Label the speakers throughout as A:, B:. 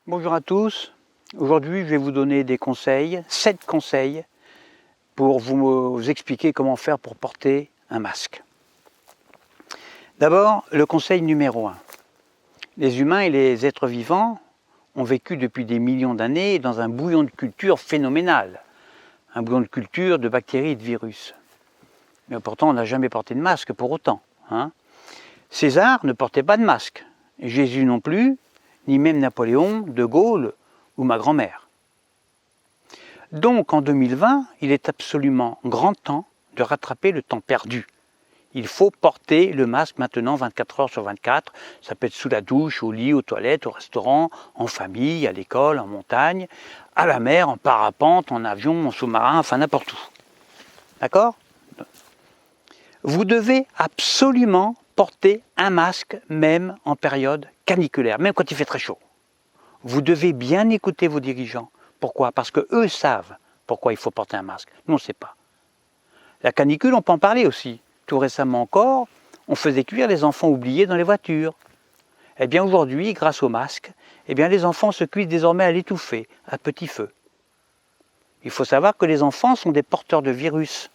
A: Bonjour à tous. Aujourd'hui, je vais vous donner des conseils, 7 conseils pour vous expliquer comment faire pour porter un masque. D'abord, le conseil numéro 1. Les humains et les êtres vivants ont vécu depuis des millions d'années dans un bouillon de culture phénoménal. Un bouillon de culture de bactéries et de virus. Mais pourtant, on n'a jamais porté de masque pour autant. César ne portait pas de masque. Jésus non plus, ni même Napoléon, De Gaulle ou ma grand-mère. Donc en 2020, il est absolument grand temps de rattraper le temps perdu. Il faut porter le masque maintenant 24 heures sur 24. Ça peut être sous la douche, au lit, aux toilettes, au restaurant, en famille, à l'école, en montagne, à la mer, en parapente, en avion, en sous-marin, enfin n'importe où. D'accord ? Vous devez absolument porter un masque même en période caniculaire, même quand il fait très chaud. Vous devez bien écouter vos dirigeants. Pourquoi ? Parce qu'eux savent pourquoi il faut porter un masque. Nous, on ne sait pas. La canicule, on peut en parler aussi. Tout récemment encore, on faisait cuire les enfants oubliés dans les voitures. Eh bien aujourd'hui, grâce au masque, eh bien les enfants se cuisent désormais à l'étouffée, à petit feu. Il faut savoir que les enfants sont des porteurs de virus.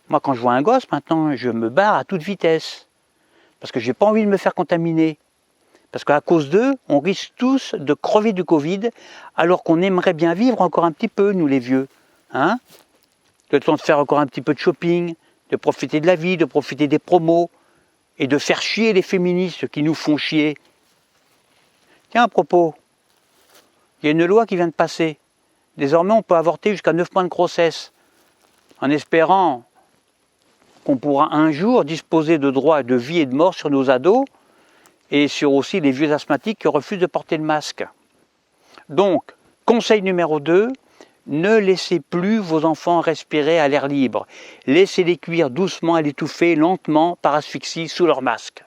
A: Moi, quand je vois un gosse, maintenant, je me barre à toute vitesse. Parce que je n'ai pas envie de me faire contaminer. Parce qu'à cause d'eux, on risque tous de crever du Covid, alors qu'on aimerait bien vivre encore un petit peu, nous les vieux. Le temps de faire encore un petit peu de shopping, de profiter de la vie, de profiter des promos, et de faire chier les féministes qui nous font chier. Tiens, à propos, il y a une loi qui vient de passer. Désormais, on peut avorter jusqu'à 9 mois de grossesse, en espérant qu'on pourra un jour disposer de droits de vie et de mort sur nos ados, et sur aussi les vieux asthmatiques qui refusent de porter le masque. Donc, conseil numéro 2, ne laissez plus vos enfants respirer à l'air libre. Laissez-les cuire doucement à l'étouffer, lentement, par asphyxie, sous leur masque.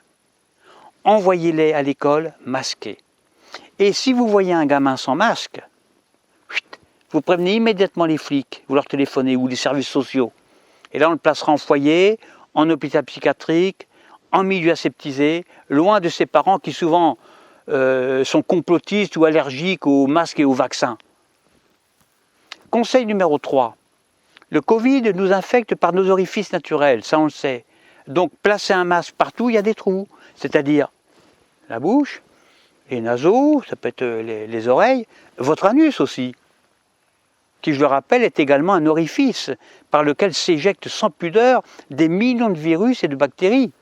A: Envoyez-les à l'école masqués. Et si vous voyez un gamin sans masque, vous prévenez immédiatement les flics, vous leur téléphonez, ou les services sociaux. Et là, on le placera en foyer, en hôpital psychiatrique, en milieu aseptisé, loin de ses parents qui souvent sont complotistes ou allergiques aux masques et aux vaccins. Conseil numéro 3. Le Covid nous infecte par nos orifices naturels, ça on le sait. Donc placez un masque partout, il y a des trous, c'est-à-dire la bouche, les naseaux, ça peut être les oreilles, votre anus aussi, qui, je le rappelle, est également un orifice par lequel s'éjectent sans pudeur des millions de virus et de bactéries.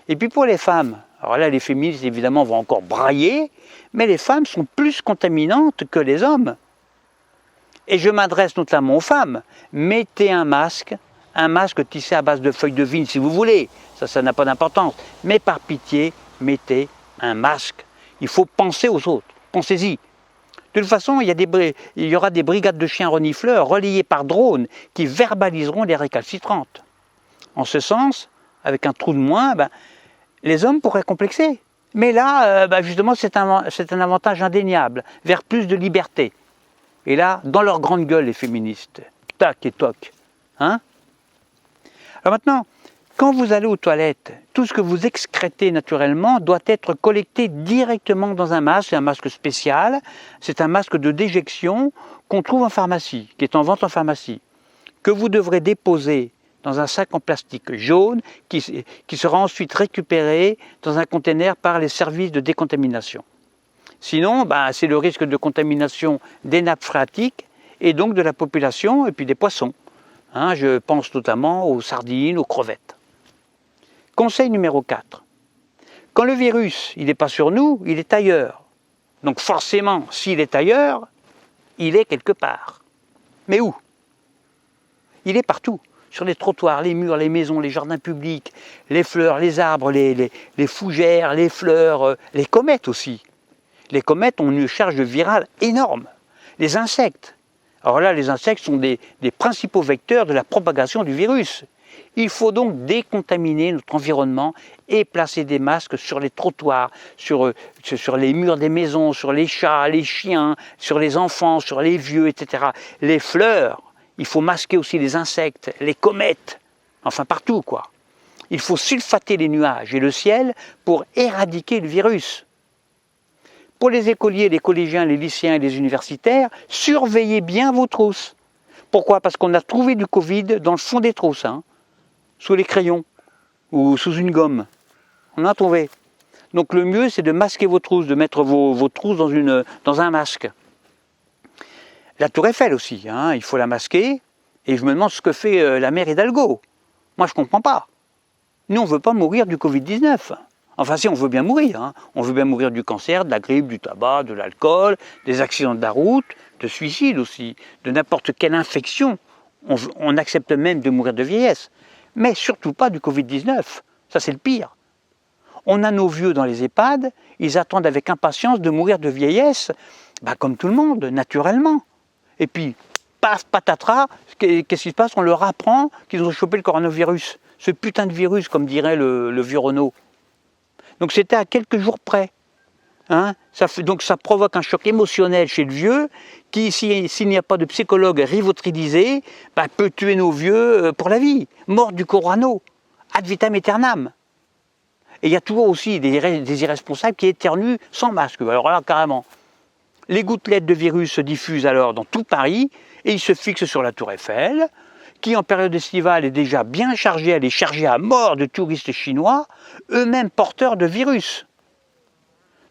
A: Et puis pour les femmes, alors là les féministes évidemment vont encore brailler, mais les femmes sont plus contaminantes que les hommes. Et je m'adresse notamment aux femmes, mettez un masque tissé à base de feuilles de vigne si vous voulez, ça n'a pas d'importance, mais par pitié, mettez un masque. Il faut penser aux autres, pensez-y. De toute façon, il y aura des brigades de chiens renifleurs relayées par drone qui verbaliseront les récalcitrantes. En ce sens, avec un trou de moins, les hommes pourraient complexer. Mais là, justement, c'est un avantage indéniable, vers plus de liberté. Et là, dans leur grande gueule, les féministes, tac et toc. Alors maintenant, quand vous allez aux toilettes, tout ce que vous excrétez naturellement doit être collecté directement dans un masque spécial. C'est un masque de déjection qu'on trouve en pharmacie, qui est en vente en pharmacie, que vous devrez déposer dans un sac en plastique jaune qui sera ensuite récupéré dans un conteneur par les services de décontamination. Sinon, c'est le risque de contamination des nappes phréatiques et donc de la population et puis des poissons. Je pense notamment aux sardines, aux crevettes. Conseil numéro 4. Quand le virus, il n'est pas sur nous, il est ailleurs. Donc forcément, s'il est ailleurs, il est quelque part. Mais où ? Il est partout. Sur les trottoirs, les murs, les maisons, les jardins publics, les fleurs, les arbres, les fougères, les fleurs, les comètes aussi. Les comètes ont une charge virale énorme. Les insectes. Alors là, les insectes sont des principaux vecteurs de la propagation du virus. Il faut donc décontaminer notre environnement et placer des masques sur les trottoirs, sur les murs des maisons, sur les chats, les chiens, sur les enfants, sur les vieux, etc. Les fleurs. Il faut masquer aussi les insectes, les comètes, enfin partout quoi. Il faut sulfater les nuages et le ciel pour éradiquer le virus. Pour les écoliers, les collégiens, les lycéens et les universitaires, surveillez bien vos trousses. Pourquoi? Parce qu'on a trouvé du Covid dans le fond des trousses, hein, sous les crayons ou sous une gomme. On a trouvé. Donc le mieux, c'est de masquer vos trousses, de mettre vos trousses dans un masque. La tour Eiffel aussi, hein, il faut la masquer. Et je me demande ce que fait la mère Hidalgo. Moi, je ne comprends pas. Nous, on ne veut pas mourir du Covid-19. Enfin, si, on veut bien mourir. Hein. On veut bien mourir du cancer, de la grippe, du tabac, de l'alcool, des accidents de la route, de suicide aussi, de n'importe quelle infection. On accepte même de mourir de vieillesse. Mais surtout pas du Covid-19. Ça, c'est le pire. On a nos vieux dans les EHPAD, ils attendent avec impatience de mourir de vieillesse, comme tout le monde, naturellement. Et puis, paf, patatras, qu'est-ce qui se passe? On leur apprend qu'ils ont chopé le coronavirus. Ce putain de virus, comme dirait le vieux Renaud. Donc c'était à quelques jours près. Hein, donc ça provoque un choc émotionnel chez le vieux, qui, s'il n'y a pas de psychologue rivotrilisé, peut tuer nos vieux pour la vie. Mort du corano, ad vitam aeternam. Et il y a toujours aussi des irresponsables qui éternuent sans masque. Alors là, carrément. Les gouttelettes de virus se diffusent alors dans tout Paris et ils se fixent sur la tour Eiffel, qui en période estivale est déjà bien chargée, elle est chargée à mort de touristes chinois, eux-mêmes porteurs de virus.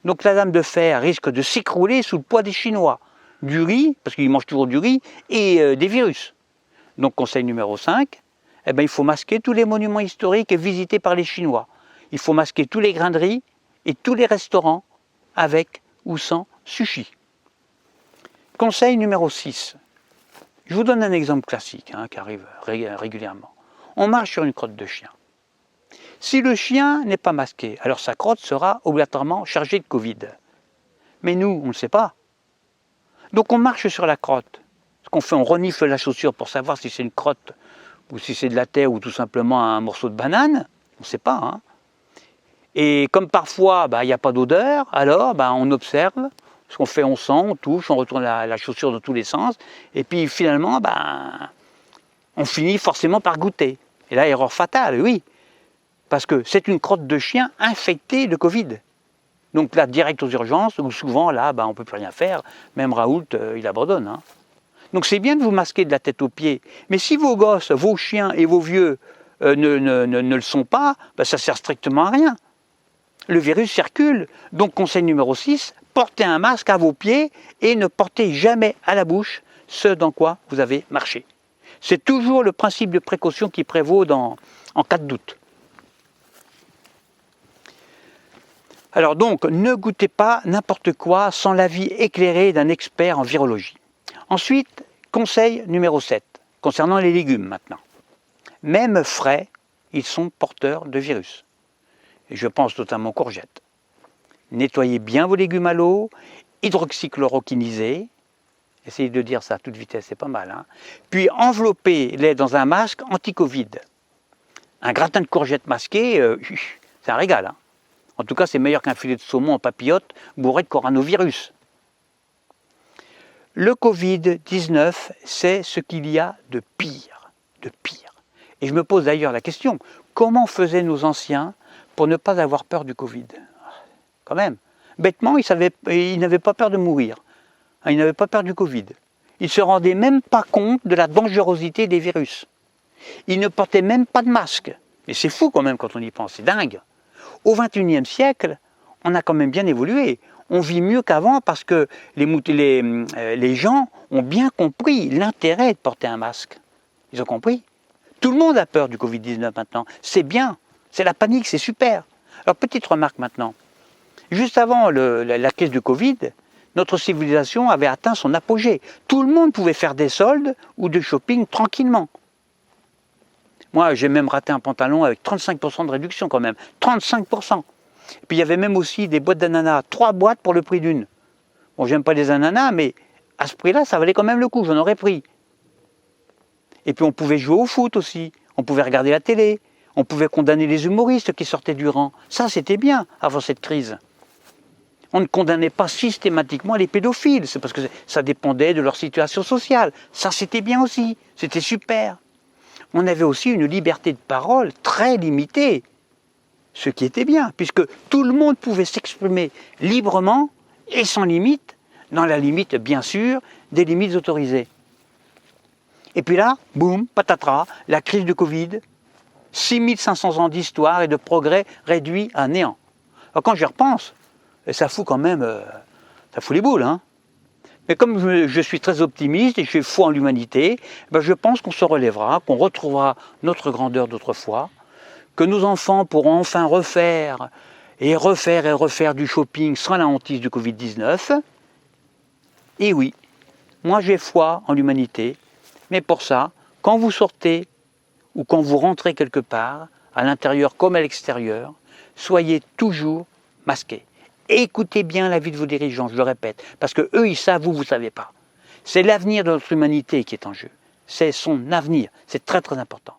A: Donc la dame de fer risque de s'écrouler sous le poids des Chinois, du riz, parce qu'ils mangent toujours du riz, et des virus. Donc conseil numéro 5, il faut masquer tous les monuments historiques visités par les Chinois. Il faut masquer tous les grains de riz et tous les restaurants avec ou sans sushi. Conseil numéro 6. Je vous donne un exemple classique qui arrive régulièrement. On marche sur une crotte de chien. Si le chien n'est pas masqué, alors sa crotte sera obligatoirement chargée de Covid. Mais nous, on ne le sait pas. Donc on marche sur la crotte. Ce qu'on fait, on renifle la chaussure pour savoir si c'est une crotte ou si c'est de la terre ou tout simplement un morceau de banane. On ne sait pas. Hein. Et comme parfois, il n'y a pas d'odeur, alors on observe. Ce qu'on fait, on sent, on touche, on retourne la chaussure dans tous les sens. Et puis finalement, on finit forcément par goûter. Et là, erreur fatale, oui. Parce que c'est une crotte de chien infectée de Covid. Donc là, direct aux urgences, où souvent, là, on ne peut plus rien faire. Même Raoult, il abandonne. Hein. Donc c'est bien de vous masquer de la tête aux pieds. Mais si vos gosses, vos chiens et vos vieux ne le sont pas, ça ne sert strictement à rien. Le virus circule. Donc conseil numéro 6, portez un masque à vos pieds et ne portez jamais à la bouche ce dans quoi vous avez marché. C'est toujours le principe de précaution qui prévaut en cas de doute. Alors donc, ne goûtez pas n'importe quoi sans l'avis éclairé d'un expert en virologie. Ensuite, conseil numéro 7, concernant les légumes maintenant. Même frais, ils sont porteurs de virus. Et je pense notamment aux courgettes. Nettoyez bien vos légumes à l'eau, hydroxychloroquinisés. Essayez de dire ça à toute vitesse, c'est pas mal. Hein. Puis enveloppez-les dans un masque anti-Covid. Un gratin de courgettes masqué, c'est un régal. Hein. En tout cas, c'est meilleur qu'un filet de saumon en papillote bourré de coronavirus. Le Covid-19, c'est ce qu'il y a de pire, de pire. Et je me pose d'ailleurs la question, comment faisaient nos anciens pour ne pas avoir peur du Covid? Quand même. Bêtement, ils n'avaient pas peur de mourir. Ils n'avaient pas peur du Covid. Ils ne se rendaient même pas compte de la dangerosité des virus. Ils ne portaient même pas de masque. Et c'est fou quand même quand on y pense, c'est dingue. Au XXIe siècle, on a quand même bien évolué. On vit mieux qu'avant parce que les gens ont bien compris l'intérêt de porter un masque. Ils ont compris. Tout le monde a peur du Covid-19 maintenant. C'est bien. C'est la panique, c'est super. Alors petite remarque maintenant. Juste avant la crise du Covid, notre civilisation avait atteint son apogée. Tout le monde pouvait faire des soldes ou du shopping tranquillement. Moi, j'ai même raté un pantalon avec 35% de réduction quand même. 35%. Et puis il y avait même aussi des boîtes d'ananas. 3 boîtes pour le prix d'une. Bon, j'aime pas les ananas, mais à ce prix-là, ça valait quand même le coup. J'en aurais pris. Et puis on pouvait jouer au foot aussi. On pouvait regarder la télé. On pouvait condamner les humoristes qui sortaient du rang. Ça, c'était bien avant cette crise. On ne condamnait pas systématiquement les pédophiles. C'est parce que ça dépendait de leur situation sociale. Ça, c'était bien aussi. C'était super. On avait aussi une liberté de parole très limitée. Ce qui était bien, puisque tout le monde pouvait s'exprimer librement et sans limite, dans la limite, bien sûr, des limites autorisées. Et puis là, boum, patatras, la crise du Covid, 6500 ans d'histoire et de progrès réduits à néant. Alors quand j'y repense, ça fout quand même, ça fout les boules, hein. Mais comme je suis très optimiste et je suis foi en l'humanité, ben je pense qu'on se relèvera, qu'on retrouvera notre grandeur d'autrefois, que nos enfants pourront enfin refaire et refaire du shopping sans la hantise du Covid-19. Et oui, moi j'ai foi en l'humanité, mais pour ça, quand vous sortez ou quand vous rentrez quelque part, à l'intérieur comme à l'extérieur, soyez toujours masqués. Écoutez bien l'avis de vos dirigeants, je le répète, parce que eux ils savent, vous ne savez pas. C'est l'avenir de notre humanité qui est en jeu. C'est son avenir, c'est très très important.